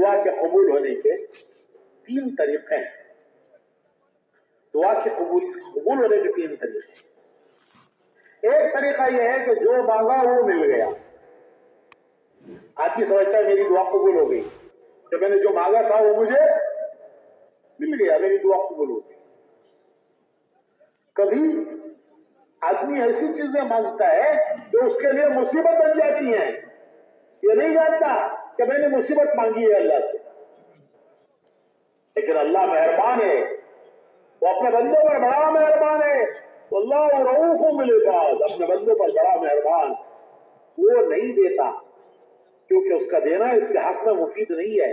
दुआ के कबूल होने के 3 तरीके हैं। दुआ के कबूल होने के 3 तरीके। एक तरीका यह है कि जो मांगा वो मिल गया। आदमी समझता है मेरी दुआ कबूल हो गई, कि मैंने जो मांगा था वो मुझे मिल गया, मेरी दुआ कबूल हो गई। कभी आदमी ऐसी चीजें मांगता है जो उसके लिए मुसीबत बन जाती हैं। ये नहीं जानता कि मैंने मुसीबत मांगी है अल्लाह से, लेकिन अल्लाह मेहरबान है, वो अपने बंदों पर बड़ा मेहरबान है। अल्लाह रऊफ मिले बाद, अपने बंदों पर बड़ा मेहरबान। वो नहीं देता क्योंकि उसका देना इसके हक में मुफीद नहीं है,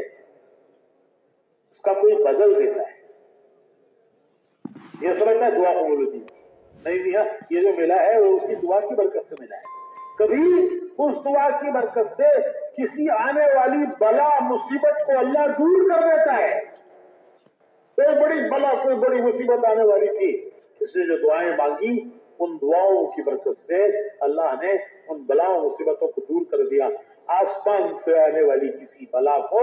उसका कोई बदल देता है। ये समझता है दुआ कबूल होती नहीं दिया, ये जो मिला है वो उसी दुआ की बरकत से मिला है। कभी उस दुआ की बरकत से किसी आने वाली बला मुसीबत को अल्लाह दूर कर देता है। कोई बड़ी बला, कोई बड़ी मुसीबत आने वाली थी, इसने जो दुआएं मांगी उन दुआओं की बरकत से अल्लाह ने उन बलाओं मुसीबतों को दूर कर दिया। आसमान से आने वाली किसी बला को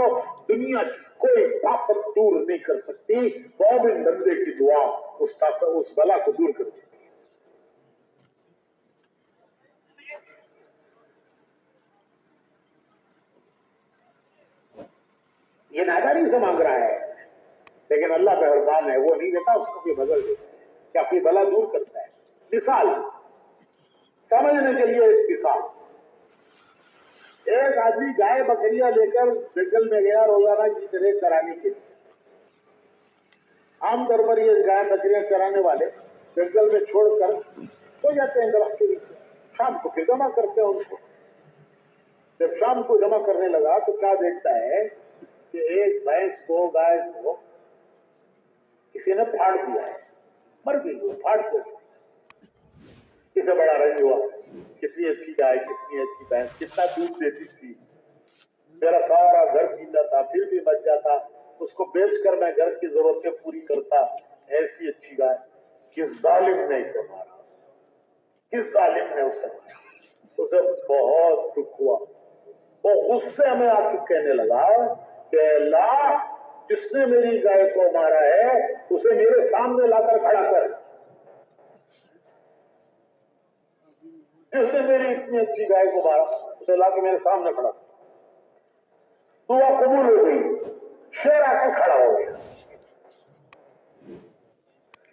दुनिया की कोई ताकत दूर नहीं कर सकती। मोमिन बंदे की दुआ उस बला को दूर कर देती है। ये नादारी से मांग रहा है, लेकिन अल्लाह मेहरबान है, वो नहीं देता, उसको भी बदल देता है, क्या कोई बला दूर करता है। मिसाल समझने के लिए एक मिसाल, एक आदमी गाय बकरियां लेकर जंगल में गया रोजाना की तरह चराने के लिए। आमतौर पर ये गाय बकरियां चराने वाले जंगल में छोड़कर सो जाते हैं दरख्त के नीचे, शाम को फिर जमा करते हैं उनको। जब शाम को जमा करने लगा तो क्या देखता है कि एक भैंस को, गाय को किसी ने फाड़ दिया है, मर गई, वो फाड़ दिया। इसे बड़ा रंज हुआ, कितनी अच्छी गाय, कितनी अच्छी भैंस, कितना दूध देती थी, मेरा सारा घर पीता था, फिर भी बच जाता, उसको बेचकर मैं घर की जरूरतें पूरी करता। ऐसी अच्छी गाय, किस जालिम ने इसे मारा, किस जालिम ने उसे मारा। उसे बहुत दुख हुआ, वो गुस्से में आके कहने लगा कि अल्लाह, जिसने मेरी गाय को मारा है उसे मेरे सामने लाकर खड़ा कर, जिसने मेरी इतनी अच्छी गाय को मारा उसे लाकर मेरे सामने खड़ा कर। दुआ कबूल हो गई, शेर आकर खड़ा हो गया।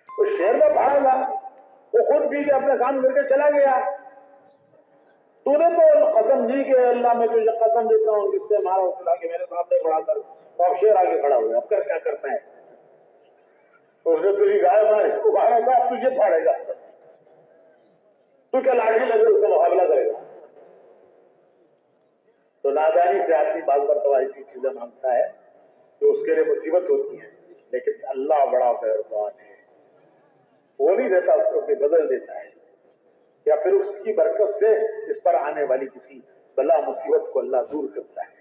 तो शेर में भागा, वो खुद भी अपना काम करके चला गया। तूने तो कसम दी कि अल्लाह मैं तुझे कसम देता हूँ, जिससे मारा उसे लाके मेरे सामने खड़ा कर। तो अब शेर आगे खड़ा हो गया, अब कर क्या करता है। तो उसने तुझी गाय मारी, तू मारेगा, तुझे फाड़ेगा, तू क्या लाठी लगे उसका मुकाबला करेगा। तो नादानी से आदमी बाल मरतबा ऐसी चीजें मांगता है तो उसके लिए मुसीबत होती है, लेकिन अल्लाह बड़ा मेहरबान है, वो नहीं देता, उसको भी बदल देता है, या फिर उसकी बरकत से इस पर आने वाली किसी बला मुसीबत को अल्लाह दूर करता है।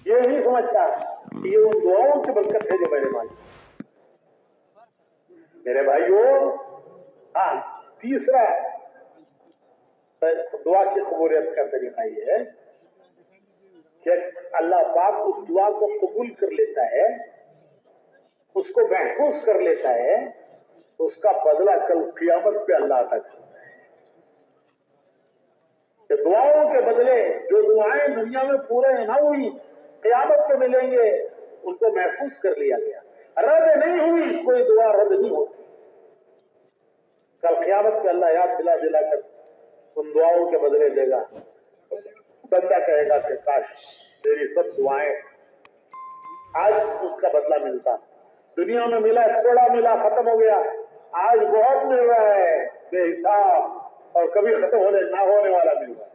ये नहीं समझता कि ये उन दुआओं की बरकत है जो मैंने मांगी। मेरे भाइयों, हाँ, तीसरा दुआ की कबूलियत का तरीका ये है कि अल्लाह पाक उस दुआ को कबूल कर लेता है, उसको महफूज कर लेता है, उसका बदला कल क़यामत पे अल्लाह अता करता है। कि दुआओं के बदले जो दुआएं दुनिया में पूरे ना हुई क़यामत पे मिलेंगे, उनको महफूज कर लिया गया। रद्द नहीं हुई, कोई दुआ रद्द नहीं होती। कल क़यामत पे अल्लाह याद दिला दिला कर उन दुआओं के बदले देगा। बंदा कहेगा कि काश तेरी सब दुआएं आज उसका बदला मिलता। दुनिया में मिला, थोड़ा मिला, खत्म हो गया। आज बहुत मिल रहा है बेहिसाब, और कभी खत्म होने ना होने वाला मिल रहा है।